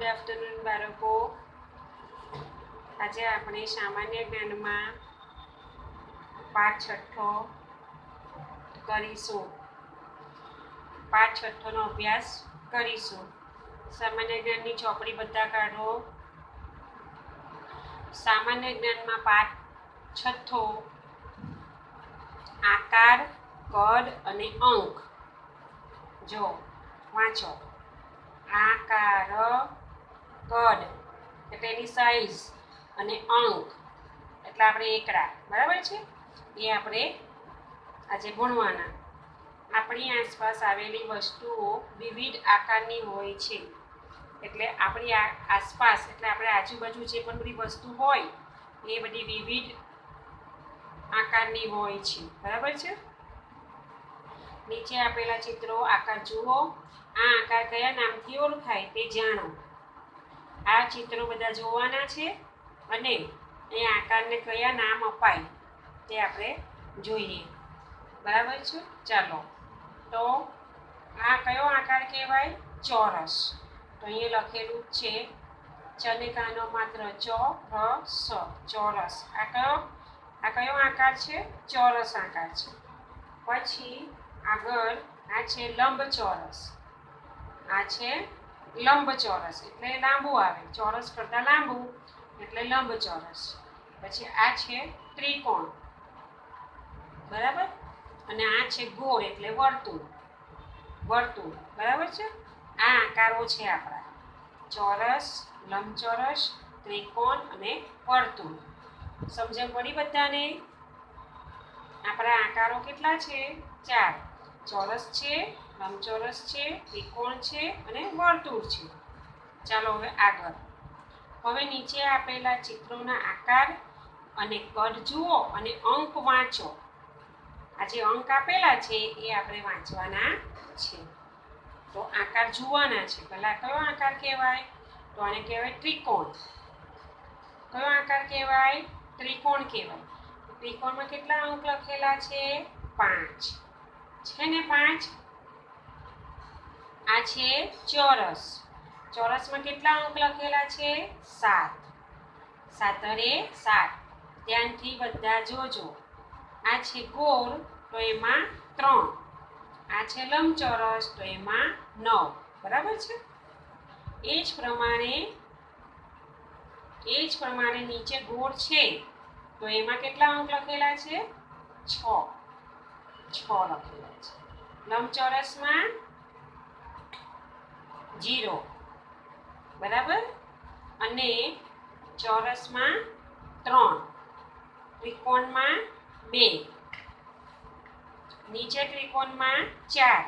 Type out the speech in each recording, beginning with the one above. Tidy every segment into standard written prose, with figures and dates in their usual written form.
Good afternoon બાળકો. આજે આપણે સામાન્ય જ્ઞાનમાં પાઠ છઠ્ઠો કરીશું. પાઠ છઠ્ઠોનો અભ્યાસ કરીશું. સામાન્ય જ્ઞાનની ચોપડી બધા કાઢો. સામાન્ય જ્ઞાનમાં પાઠ છઠ્ઠો આકાર, કદ અને અંક. જો વાંચો. આકાર, કદ એટલે એની સાઈઝ અને અંક એટલે આપણે એકડા, બરાબર છે, એ આપણે આજે ભણવાના. આપણી આસપાસ આવેલી વસ્તુઓ વિવિધ આકારની હોય છે. એટલે આપણી આસપાસ એટલે આપણે આજુબાજુ જે પણ બધી વસ્તુ હોય એ બધી વિવિધ આકારની હોય છે, બરાબર છે. નીચે આપેલા ચિત્રો આકાર જુઓ. આ આકાર કયા નામથી ઓળખાય તે જાણો. આ ચિત્રો બધા જોવાના છે અને એ આકારને કયા નામ અપાય તે આપણે જોઈએ, બરાબર છે. ચાલો, તો આ કયો આકાર કહેવાય? ચોરસ. તો અહીંયા લખેલું છે ચનેકાનો માત્ર ચોરસ, ચોરસ. આ કયો આકાર છે? ચોરસ આકાર છે. પછી આગળ આ છે લંબચોરસ. આ છે લંબચોરસ એટલે લાંબુ આવે, ચોરસ કરતાં લાંબુ એટલે લંબચોરસ. પછી આ છે ત્રિકોણ, બરાબર. અને આ છે ગોળ એટલે વર્તુળ, વર્તુળ, બરાબર છે. આ આકારો છે આપણા: ચોરસ, લંબચોરસ, ત્રિકોણ અને વર્તુળ. સમજણ પડી બધાને? આપણા આકારો કેટલા છે? 4. ચોરસ છે, લંબચોરસ છે, ત્રિકોણ છે અને વર્તુળ છે. ચાલો હવે આગળ. હવે નીચે આપેલા ચિત્રોના આકાર અને કદ જુઓ અને અંક વાંચો. આ જે અંક આપેલા છે એ આપણે વાંચવાના છે. તો આકાર જોવાના છે. પહેલાં કયો આકાર કહેવાય? તો આને કહેવાય ત્રિકોણ. કયો આકાર કહેવાય? ત્રિકોણ કહેવાય. ત્રિકોણમાં કેટલા અંક લખેલા છે? 5 છે ને? 5. આ છે ચોરસ. ચોરસમાં કેટલા અંક લખેલા છે? 7. 7 7. ધ્યાનથી બધા જોજો. આ છે ગોળ, તો એમાં 3. આ છે લંબચોરસ, તો એમાં 9, બરાબર છે. એ જ પ્રમાણે નીચે ગોળ છે તો એમાં કેટલા અંક લખેલા છે? 6 લખેલા છે. લંબચોરસમાં 0, બરાબર. અને ચોરસમાં 3, ત્રિકોણમાં 2, નીચે ત્રિકોણમાં 4,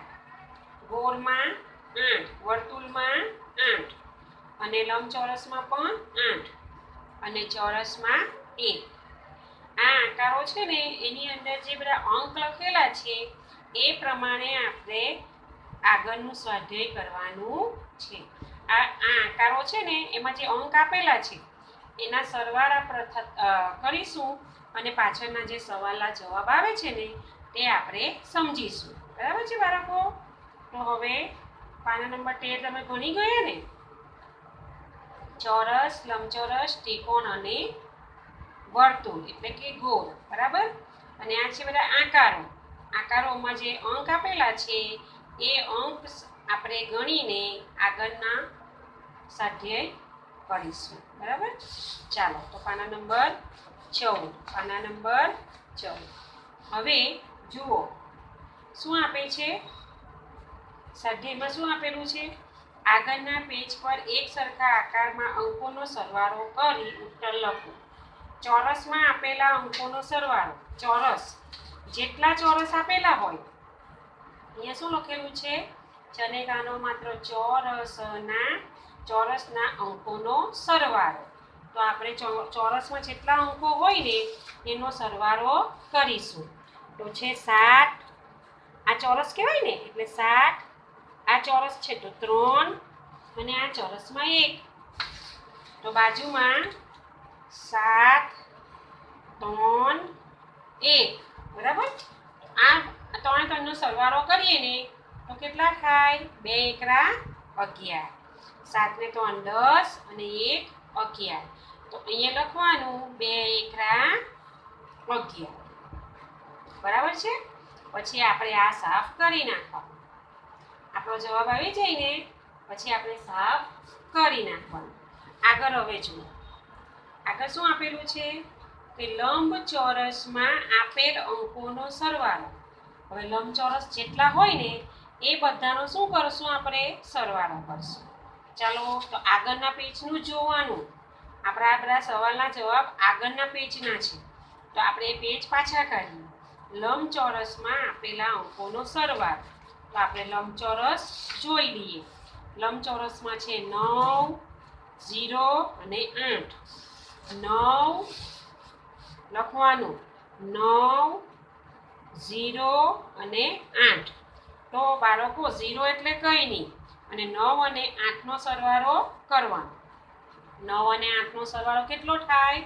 ગોળમાં 8, વર્તુળમાં 8 અને લંબચોરસમાં પણ 8 અને ચોરસમાં 1. આ આકારો છે ને એની અંદર જે બધા અંક લખેલા છે એ પ્રમાણે આપણે આગળનું સ્વાધ્યાય કરવાનું છે. આ આકારો છે ને એમાં જે અંક આપેલા છે એના સરવાળા કરીશું અને પાછળના જે સવાલના જવાબ આવે છે ને તે આપણે સમજીશું, બરાબર છે બાળકો? તો હવે પાના નંબર 13 તમે ભણી ગયા ને? ચોરસ, લંબચોરસ, ત્રિકોણ અને વર્તુળ એટલે કે ગોળ, બરાબર. અને આ છે બધા આકારો. આકારોમાં જે અંક આપેલા છે એ અંક આપણે ગણીને આગળના સ્વાધ્યાય કરીશું, બરાબર. ચાલો, તો પાના નંબર 14. હવે જુઓ શું આપે છે સ્વાધ્યાયમાં. શું આપેલું છે? આગળના પેજ પર એક સરખા આકારમાં અંકોનો સરવાળો કરી ઉત્તર લખો. ચોરસમાં આપેલા અંકોનો સરવાળો. ચોરસ જેટલા ચોરસ આપેલા હોય, અહીંયા શું લખેલું છે? ચનેકાનો માત્ર ચોરસના અંકોનો સરવાળો. તો આપણે ચોરસમાં જેટલા અંકો હોય ને એનો સરવાળો કરીશું. તો છે 7. આ ચોરસ કહેવાય ને એટલે 7. આ ચોરસ છે તો 3 અને આ ચોરસમાં 1. તો બાજુમાં 7, 3, 1, બરાબર. આ 3 નો સરવાળો કરીએ ને તો કેટલા થાય? 2 એકડા 11. 7 ને 3 10 અને 1 11. તો અહીંયા લખવાનું 2 એકરા 11. બરાબર છે. પછી આપણે આ સાફ કરી નાખવાનું. આપણો જવાબ આવી જાય ને પછી આપણે સાફ કરી નાખવાનું. આગળ હવે જુઓ. આગળ શું આપેલું છે કે લંબચોરસમાં આપેલ અંકોનો સરવાળો. હવે લંબચોરસ જેટલા હોય ને એ બધાનો શું કરશું આપણે સરવાળો કરશું. ચાલો તો આગળના પેજનું જોવાનું. આપણા આ બધા સવાલના જવાબ આગળના પેજના છે. તો આપણે પેજ પાછા કાઢીએ. લંબચોરસમાં આપેલા અંકોનો સરવાળો. તો આપણે લંબચોરસ જોઈ લઈએ. લંબચોરસમાં છે 9 0 અને 8. 9 લખવાનું 9 0 અને 8. તો બાળકો 0 એટલે કંઈ નહીં અને 9 અને 8નો સરવાળો કરવાનો. 9 અને 8નો સરવાળો કેટલો થાય?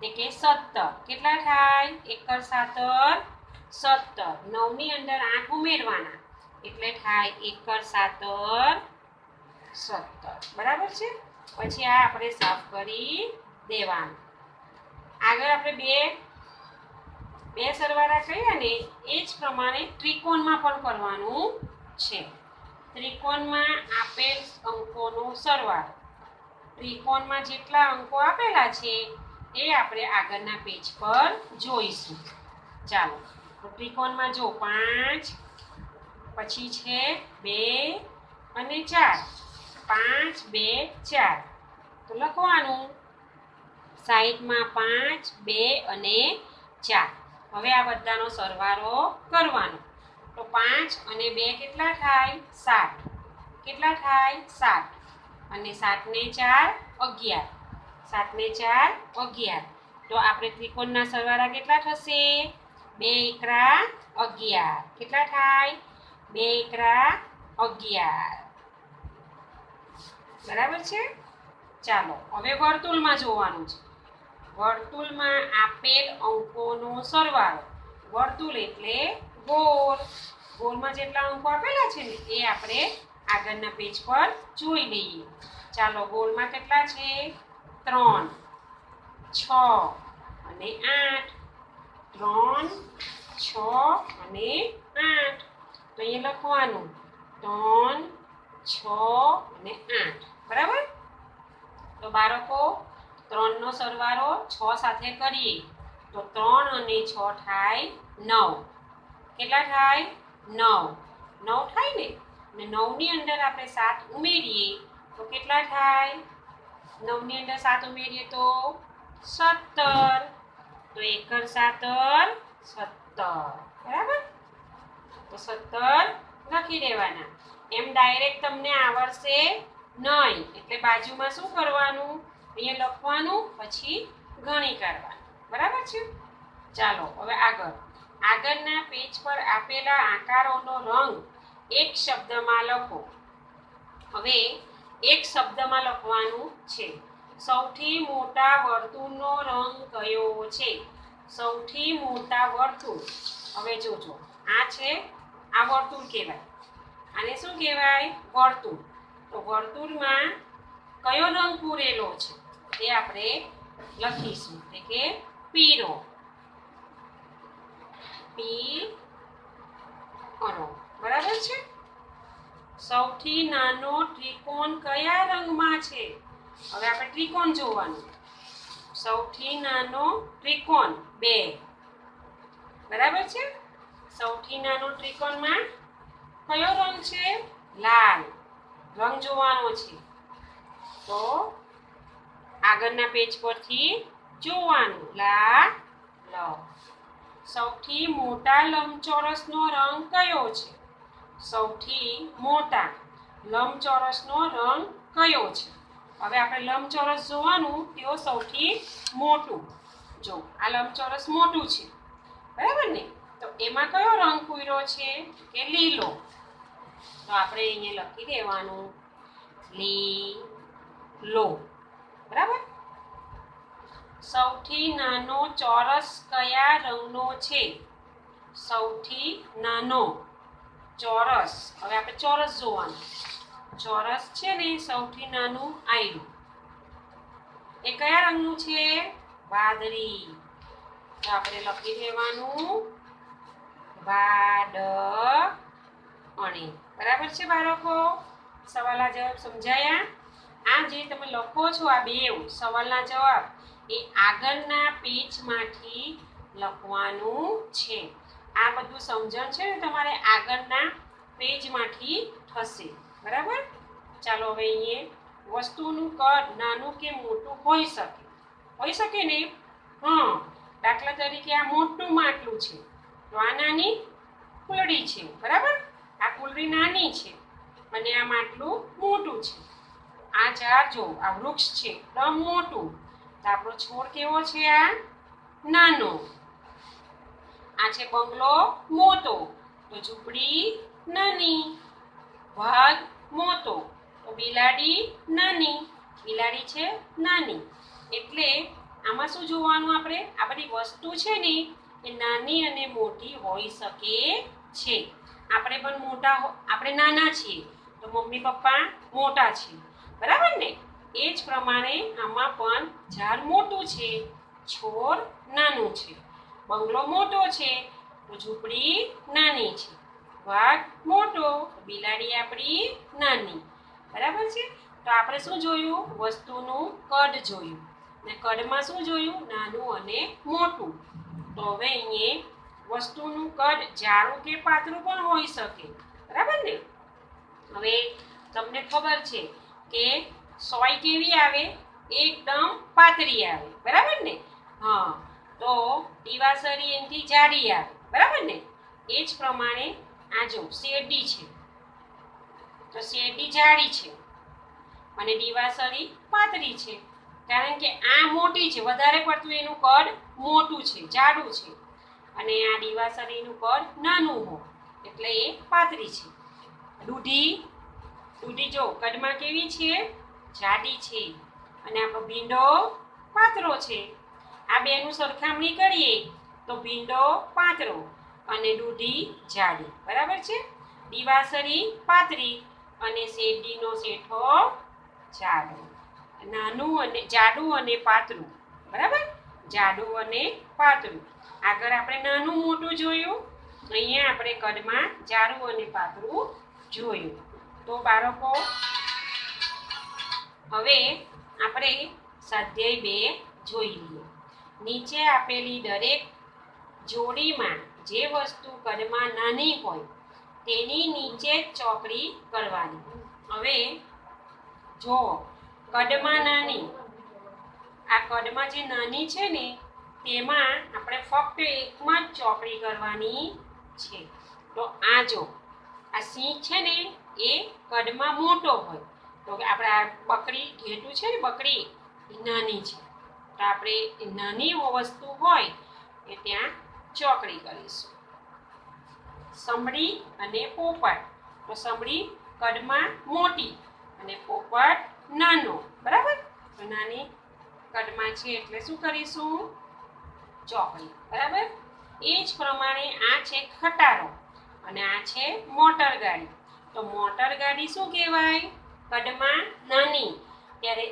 તે કે 17. કેટલા થાય? 1 7 17. 9 ની અંદર 8 ઉમેરવાના એટલે થાય 1 7 17. બરાબર છે. પછી આ આપણે સાફ કરી દેવાનું. આગળ આપણે બે સરવાળા કર્યા ને એ જ પ્રમાણે ત્રિકોણમાં પણ કરવાનું છે. ત્રિકોણમાં આપેલ અંકોનો સરવાળો. ત્રિકોણમાં જેટલા અંકો આપેલા છે એ આપણે આગળના પેજ પર જોઈશું. ચાલો તો ત્રિકોણમાં જો 5 પછી છે 2 અને 4. 5 2 4. તો લખવાનું સાઈડમાં 5 2 અને 4. હવે આ બધાનો સરવાળો કરવાનો. તો 5 અને 2 કેટલા થાય? 7. કેટલા થાય? 7. અને 7 ને 4 11. 7 ને 4 11. તો આપણે ત્રિકોણના સરવાળા કેટલા થશે? 2 એકરા 11. કેટલા થાય? 2 એકરા 11. બરાબર છે. ચાલો હવે વર્તુળમાં જોવાનું છે. વર્તુળમાં આપેલ અંકોનો સરવાળો. વર્તુળ એટલે ગોળ. ગોળમાં જેટલા અંકો આપેલા છે ને એ આપણે આગળના પેજ પર જોઈ લઈએ. ચાલો ગોળમાં કેટલા છે? 3 6 અને 8. 3 6 અને 8. તો અહીંયા લખવાનું 3 6 અને 8. બરાબર. તો બાળકો 3 નો સરવાળો 6 સાથે કરીએ તો 3 અને 6 થાય 9. કેટલા થાય? 9. 9 થાય ને. અને 9 ની અંદર આપણે 7 ઉમેરીએ તો કેટલા થાય? 9 ની અંદર 7 ઉમેરીએ તો 17. તો 1 7 17. બરાબર. તો 17 લખી દેવાના. એમ ડાયરેક્ટ તમને આવડશે નહીં એટલે બાજુમાં શું કરવાનું? અહીંયા લખવાનું પછી ગણી કાઢવાનું. બરાબર છે. ચાલો હવે આગળના પેજ પર આપેલા આકારોનો રંગ એક શબ્દમાં લખો. હવે એક શબ્દમાં લખવાનું છે. સૌથી મોટા વર્તુળનો રંગ કયો છે? સૌથી મોટા વર્તુળ. હવે જોજો આ છે, આ વર્તુળ કહેવાય. આને શું કહેવાય? વર્તુળ. તો વર્તુળમાં કયો રંગ પૂરેલો છે તે આપણે લખીશું. એટલે કે પીળો. પીળો. બરાબર છે. સૌથી નાનો ત્રિકોણ કયા રંગમાં છે? હવે આપણે ત્રિકોણ જોવાનું. સૌથી નાનો ત્રિકોણ 2. બરાબર છે. સૌથી નાનો ત્રિકોણમાં કયો રંગ છે? લાલ. રંગ જોવાનો છે. તો આગળના પેજ પરથી જોવાનું. લાલ. સૌથી મોટા લંબચોરસનો રંગ કયો છે? સૌથી મોટા લંબચોરસનો રંગ કયો છે? હવે આપણે લંબચોરસ જોવાનું. તેઓ સૌથી મોટું. જો આ લંબચોરસ મોટું છે. બરાબર ને. તો એમાં કયો રંગ પૂર્યો છે? કે લીલો. તો આપણે અહીંયા લખી દેવાનું લીલો. બરાબર. સૌથી નાનો ચોરસ કયા રંગનો છે? સૌથી નાનો ચોરસ. હવે આપણે ચોરસ જોવાનું. ચોરસ છે ને સૌથી નાનું આયરું એ કયા રંગનું છે? વાદળી. તો આપણે લખી દેવાનું વાદળી. બરાબર છે બાળકો? સવાલના જવાબ સમજાયા? આ જે તમે લખો છો આ બે સવાલના જવાબ એ આગળના પેજમાંથી લખવાનું છે. આ બધું સમજણ છે ને તમારે આગળના પેજમાંથી થશે. બરાબર? ચાલો હવે અહીંયા વસ્તુનું કદ નાનું કે મોટું હોઈ શકે ને? હા, દાખલા તરીકે આ મોટું માટલું છે તો આ નાની કુલડી છે. બરાબર? આ કુલડી નાની છે અને આ માટલું મોટું છે. આ ઝાડ જો આ વૃક્ષ છે એકદમ મોટું તો આપણો છોડ કેવો છે? આ નાનો. આ છે બંગલો મોટો તો ઝૂંપડી નાની. વાઘ મોટો તો બિલાડી નાની. બિલાડી છે નાની. એટલે આમાં શું જોવાનું આપણે? આ બધી વસ્તુ છે ને એ નાની અને મોટી હોઈ શકે છે. આપણે પણ આપણે નાના છીએ તો મમ્મી પપ્પા મોટા છે. બરાબર ને? એ જ પ્રમાણે આમાં પણ ઝાડ મોટું છે, છોડ નાનું છે. બંગલો મોટો છે તો ઝૂંપડી નાની છે. વાઘ મોટો તો બિલાડી આપણી નાની. બરાબર છે? તો આપણે શું જોયું? વસ્તુનું કદ જોયું. ને કદમાં શું જોયું? નાનું અને મોટું. તો હવે અહીંયા વસ્તુનું કદ જાડું કે પાતળું પણ હોઈ શકે. બરાબર ને? હવે તમને ખબર છે કે સોય કેવી આવે? એકદમ પાતળી આવે. બરાબર ને? હા, તો દીવાસળી એનાથી જાડી આવે. બરાબર ને? એ જ પ્રમાણે આ જો શેરડી છે તો શેરડી જાડી છે અને દીવાસળી પાતળી છે. કારણ કે આ મોટી છે, વધારે પડતું એનું કદ મોટું છે, જાડું છે અને આ દીવાસળીનું કદ નાનું હોય એટલે એ પાતળી છે. દૂધી જો કદમાં કેવી છે? જાડી છે અને આપણો ભીંડો પાતળો છે. આ બેનું સરખામણી કરીએ તો ભીંડો પાતળો અને દૂધી જાડી. બરાબર છે? દીવાસળી પાતળી અને શેરડીનો શેઠો જાડો. જાડું અને પાતળું. બરાબર? જાડું અને પાતળું. આગળ આપણે નાનું મોટું જોયું, અહીંયા આપણે કદમાં જાડું અને પાતળું જોયું. તો બાળકો હવે આપણે સ્વાધ્યાય 2 જોઈ લઈએ. નીચે આપેલી દરેક જોડીમાં જે વસ્તુ કદમાં નાની હોય તેની નીચે ચોકડી કરવાની. હવે જો કદમાં નાની, આ કદમાં જે નાની છે ને તેમાં આપણે ફક્ત એકમાં જ ચોકડી કરવાની છે. તો આ જો આ સિંહ છે ને એ કદમાં મોટો હોય તો આપણે આ બકરી ઘેટું છે ને બકરી એ નાની છે તો આપણે એ નાની વસ્તુ હોય એ ત્યાં ચોકડી કરીશું. સમડી અને પોપટ તો સમડી કદમાં મોટી અને પોપટ નાનો. બરાબર? તો નાની કદમાં છે એટલે શું કરીશું? ચોકડી. બરાબર? એ જ પ્રમાણે આ છે ખટારો અને આ છે મોટર ગાડી. તો મોટર ગાડી શું કહેવાય? કદમાં નાની. ત્યારે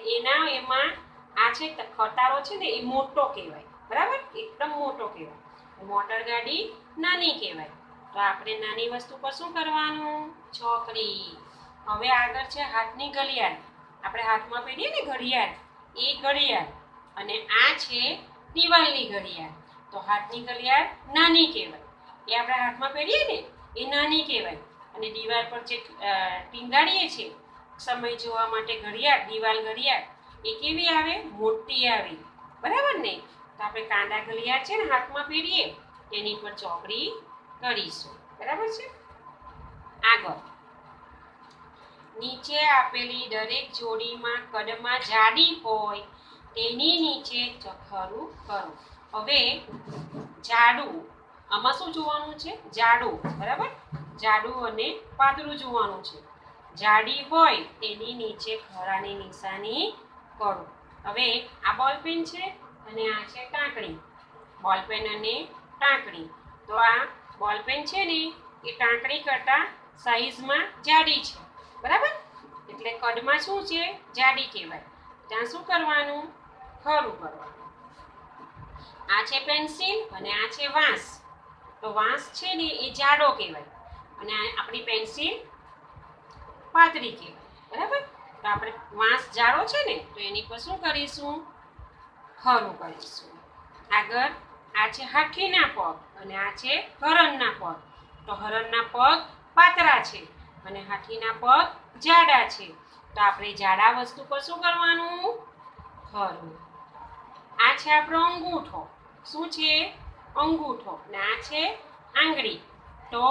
એમાં આ છે ખટારો છે ને એ મોટો કહેવાય. બરાબર? એકદમ મોટો કહેવાય. મોટર ગાડી નાની કહેવાય. તો આપણે નાની વસ્તુ પર શું કરવાનું? ચોકડી. હવે આગળ છે હાથની ઘડિયાળ. આપણે હાથમાં પહેરીએ ને ઘડિયાળ, એ ઘડિયાળ અને આ છે દિવાલની ઘડિયાળ. તો હાથની ઘડિયાળ નાની કહેવાય. એ આપણે હાથમાં પહેરીએ ને એ નાની કહેવાય અને દિવાલ પર જે ટીંગાડીએ છીએ સમય જોવા માટે ઘડિયાળ, દિવાલ ઘડિયાળ, એ કેવી આવે? મોટી આવે. બરાબર ને? તો આપણે કાંડા ઘડિયાળ છે ને હાથમાં પહેરીએ તેની પર ચોકડી કરીશું. બરાબર છે? આગળ નીચે આપેલી દરેક જોડીમાં કદમાં જાડી હોય તેની નીચે ખરું કરો. હવે જાડું, આમાં શું જોવાનું છે? જાડું. બરાબર? જાડું અને પાતળું જોવાનું છે. જાડી હોય તેની નીચે ખરાની નિશાની કરો. હવે આ બોલપેન છે અને આ છે ટાંકણી. બોલપેન અને ટાંકણી. તો આ બોલપેન છે ને એ ટાંકણી કરતાં સાઈઝમાં જાડી છે. બરાબર? એટલે કડમાં શું છે? જાડી કહેવાય. ત્યાં શું કરવાનું? ખરું કરવાનું. આ છે પેન્સિલ અને આ છે વાંસ. તો વાંસ છે ને એ જાડો કહેવાય અને આપણી પેન્સિલ પાતળી કહેવાય. બરાબર? તો આપણે વાંસ જાડો છે ને તો એની પર શું કરીશું? ખરું કરીશું. આગળ આ છે હાથીના પગ અને આ છે હરણના પગ. તો હરણના પગ પાતળા છે અને હાથીના પગ જાડા છે. તો આપણે જાડા વસ્તુ પર શું કરવાનું? ખરું. આ છે આપણો અંગૂઠો. શું છે? અંગૂઠો. અને આ છે આંગળી. તો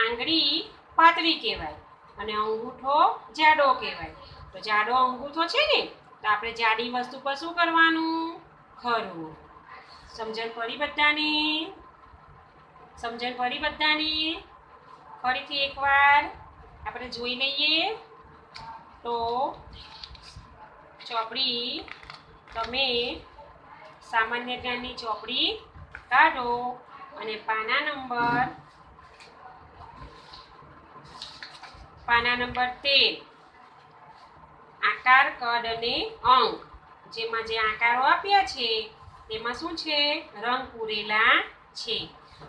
આંગળી પાતળી કહેવાય અને અંગૂઠો જાડો કહેવાય. તો જાડો અંગૂઠો છે ને તો આપણે જાડી વસ્તુ પર શું કરવાનું? ખરું. સમજણ પડી બધાને? સમજણ પડી બધાને? ફરીથી એકવાર આપણે જોઈ લઈએ. તો ચોપડી તમે સામાન્ય જ્ઞાનની ચોપડી કાઢો અને પાના નંબર 13 આકાર, કદ અને અંક. જેમાં જે આકારો આપ્યા છે તેમાં શું છે? રંગ પૂરેલા છે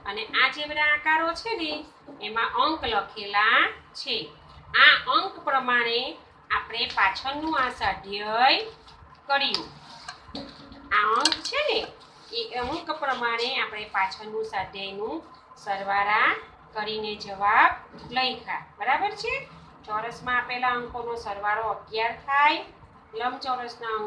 અને આ જે બધા આકારો છે ને એમાં અંક લખેલા છે. આ અંક પ્રમાણે આપણે પાછળનું આ સ્વાધ્યાય કર્યું. આ અંક છે ને એ અંક પ્રમાણે આપણે પાછળનું સ્વાધ્યાયનું સરવાળા કરીને જવાબ લખ્યા. બરાબર છે? ચોરસમાં આપેલા અંકોનો સરવાળો 11 થાય. લંબચોરસના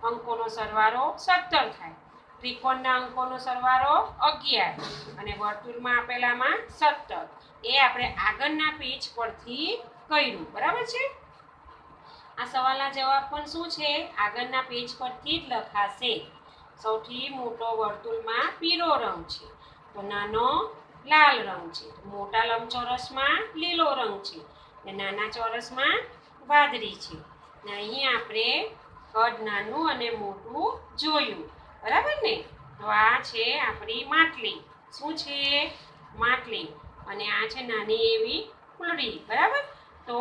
અંકોનો સરવાળો 17 થાય. ત્રિકોણના અંકોનો સરવાળો 11 અને વર્તુળમાં આપેલામાં 17. એ આપણે આગળના પેજ પરથી કર્યું. બરાબર છે? આ સવાલના જવાબ પણ શું છે? આગળના પેજ પરથી જ લખાશે. સૌથી મોટો વર્તુળમાં પીળો રંગ છે તો નાનો લાલ રંગ છે. મોટા લંબચોરસમાં લીલો રંગ છે અને નાના ચોરસમાં વાદળી છે. ને અહીં આપણે કદ નાનું અને મોટું જોયું. બરાબર ને? તો આ છે આપણી માટલી. શું છે? માટલી. અને આ છે નાની એવી કુલડી. બરાબર? તો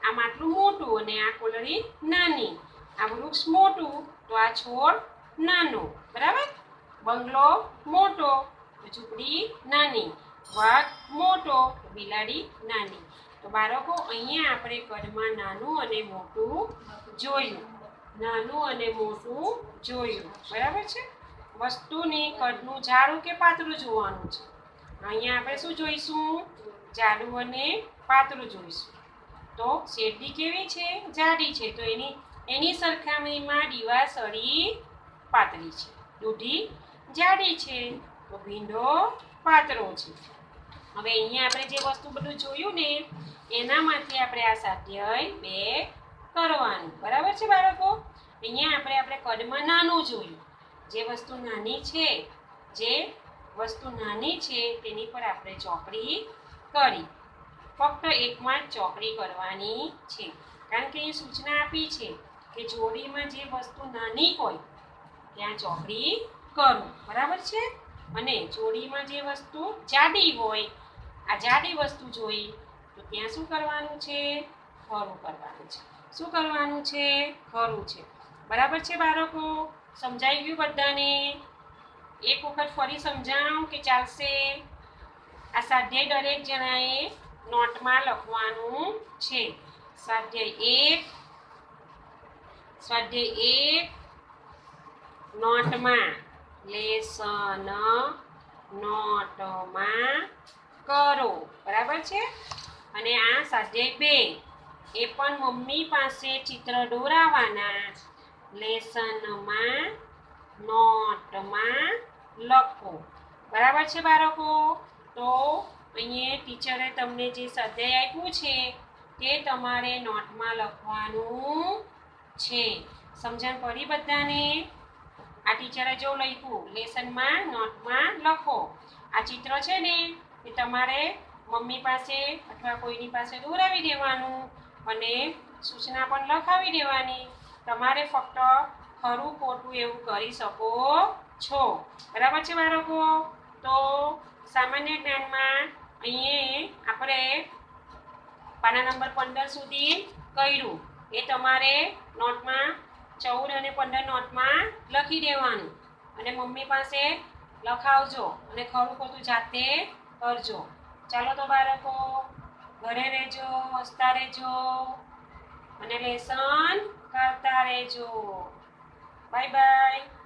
આ માટલું મોટું અને આ કુલડી નાની. આ વૃક્ષ મોટું તો આ છોડ નાનો. બરાબર? બંગલો મોટો તો ઝૂંપડી નાની. વાઘ મોટો તો બિલાડી નાની. તો બાળકો અહીંયા આપણે કદમાં નાનું અને મોટું જોયું. નાનું અને મોટું જોયું. બરાબર છે? વસ્તુની કદનું જાડું કે પાતળું જોવાનું છે. અહીંયા આપણે શું જોઈશું? જાડું અને પાતળું જોઈશું. તો શેરડી કેવી છે? જાડી છે. તો એની સરખામણીમાં દીવાસળી પાતળી છે. દૂધી જાડી છે તો ભીંડો પાતળો છે. હવે અહીંયા આપણે જે વસ્તુ બધું જોયું ને એનામાંથી આપણે આ સ્વાધ્યાય 2 કરવાનું. બરાબર છે બાળકો? અહીંયા આપણે કદમાં નાનું જોયું. જે વસ્તુ નાની છે તેની પર આપણે ચોકડી કરી. ફક્ત એકમાં જ ચોકડી કરવાની છે કારણ કે એ સૂચના આપી છે કે જોડીમાં જે વસ્તુ નાની હોય ત્યાં ચોકડી કરો. બરાબર છે? અને જોડીમાં જે વસ્તુ જાડી હોય, આ જાડી વસ્તુ જોઈ તો ત્યાં શું કરવાનું છે? ખરું કરવાનું છે. શું કરવાનું છે? ખરું છે. બરાબર છે બાળકો? સમજાઈ ગયું બધાને? એક વખત ફરી સમજાવું કે ચાલશે? આ સ્વાધ્યાય દરેક જણાએ નોટમાં લખવાનું છે. સ્વાધ્યાય 1 નોટમાં, લેસન નોટમાં કરો. બરાબર છે? અને આ સ્વાધ્યાય 2 એ પણ મમ્મી પાસે ચિત્ર દોરાવાના. લેસનમાં નોટમાં લખો. બરાબર છે બાળકો? તો અહીંયા ટીચરે તમને જે સ્વાધ્યાય આપ્યું છે તે તમારે નોટમાં લખવાનું છે. સમજણ પડી બધાને? આ ટીચરે જો લખ્યું લેસનમાં નોટમાં લખો. આ ચિત્ર છે ને એ તમારે મમ્મી પાસે અથવા કોઈની પાસે દોરાવી દેવાનું અને સૂચના પણ લખાવી દેવાની. તમારે ફક્ત ખરું ખોટું એવું કરી શકો છો. બરાબર છે બાળકો? તો સામાન્ય જ્ઞાનમાં અહીંયા આપણે પાના નંબર 15 સુધી કર્યું એ તમારે નોટમાં 14 અને 15 નોટમાં લખી દેવાનું અને મમ્મી પાસે લખાવજો અને ખરું ખોટું જાતે કરજો. ચાલો તો બાળકો, ઘરે રહેજો, હસતા રહેજો અને લેસન કરતા રહેજો. Bye bye.